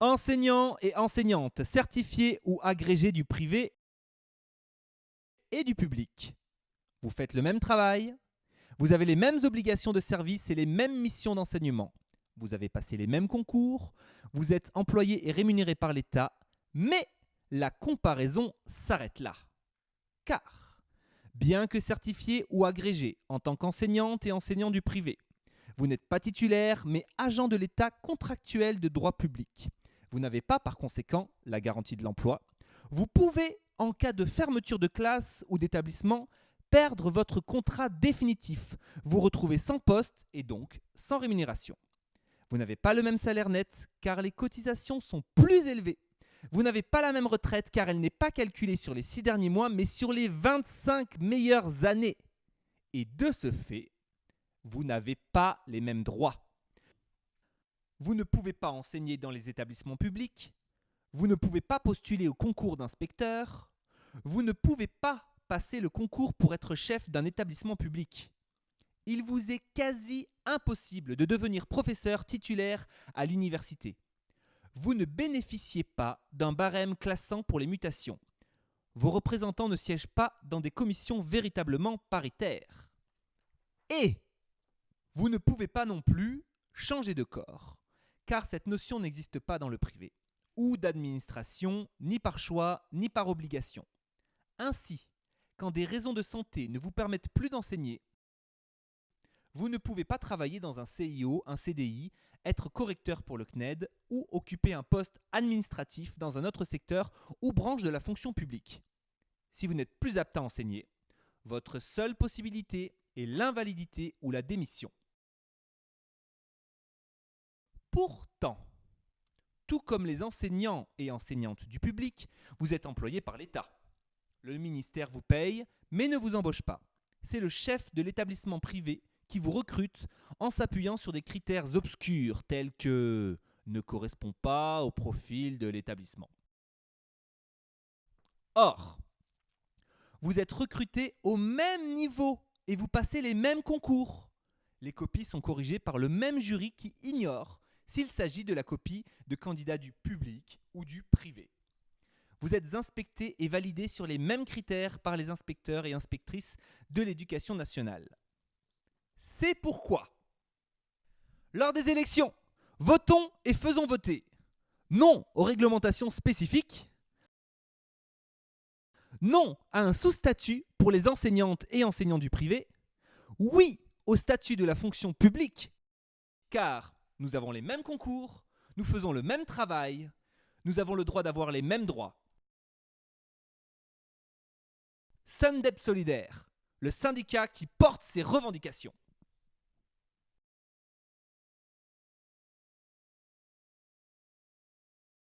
Enseignants et enseignantes certifiés ou agrégés du privé et du public. Vous faites le même travail, vous avez les mêmes obligations de service et les mêmes missions d'enseignement. Vous avez passé les mêmes concours, vous êtes employé et rémunéré par l'État, mais la comparaison s'arrête là. Car, bien que certifié ou agrégé en tant qu'enseignante et enseignant du privé, vous n'êtes pas titulaire, mais agent de l'État contractuel de droit public. Vous n'avez pas, par conséquent, la garantie de l'emploi. Vous pouvez, en cas de fermeture de classe ou d'établissement, perdre votre contrat définitif, vous retrouver sans poste et donc sans rémunération. Vous n'avez pas le même salaire net car les cotisations sont plus élevées. Vous n'avez pas la même retraite car elle n'est pas calculée sur les 6 derniers mois mais sur les 25 meilleures années. Et de ce fait, vous n'avez pas les mêmes droits. Vous ne pouvez pas enseigner dans les établissements publics. Vous ne pouvez pas postuler au concours d'inspecteur. Vous ne pouvez pas passer le concours pour être chef d'un établissement public. Il vous est quasi impossible de devenir professeur titulaire à l'université. Vous ne bénéficiez pas d'un barème classant pour les mutations. Vos représentants ne siègent pas dans des commissions véritablement paritaires. Et vous ne pouvez pas non plus changer de corps, car cette notion n'existe pas dans le privé, ou d'administration, ni par choix, ni par obligation. Ainsi, quand des raisons de santé ne vous permettent plus d'enseigner, vous ne pouvez pas travailler dans un CIO, un CDI, être correcteur pour le CNED ou occuper un poste administratif dans un autre secteur ou branche de la fonction publique. Si vous n'êtes plus apte à enseigner, votre seule possibilité est l'invalidité ou la démission. Pourtant, tout comme les enseignants et enseignantes du public, vous êtes employé par l'État. Le ministère vous paye, mais ne vous embauche pas. C'est le chef de l'établissement privé qui vous recrute en s'appuyant sur des critères obscurs tels que ne correspond pas au profil de l'établissement. Or, vous êtes recruté au même niveau et vous passez les mêmes concours. Les copies sont corrigées par le même jury qui ignore s'il s'agit de la copie de candidats du public ou du privé. Vous êtes inspecté et validé sur les mêmes critères par les inspecteurs et inspectrices de l'éducation nationale. C'est pourquoi, lors des élections, votons et faisons voter. Non aux réglementations spécifiques. Non à un sous-statut pour les enseignantes et enseignants du privé. Oui au statut de la fonction publique, car nous avons les mêmes concours, nous faisons le même travail, nous avons le droit d'avoir les mêmes droits. Sundep Solidaire, le syndicat qui porte ses revendications.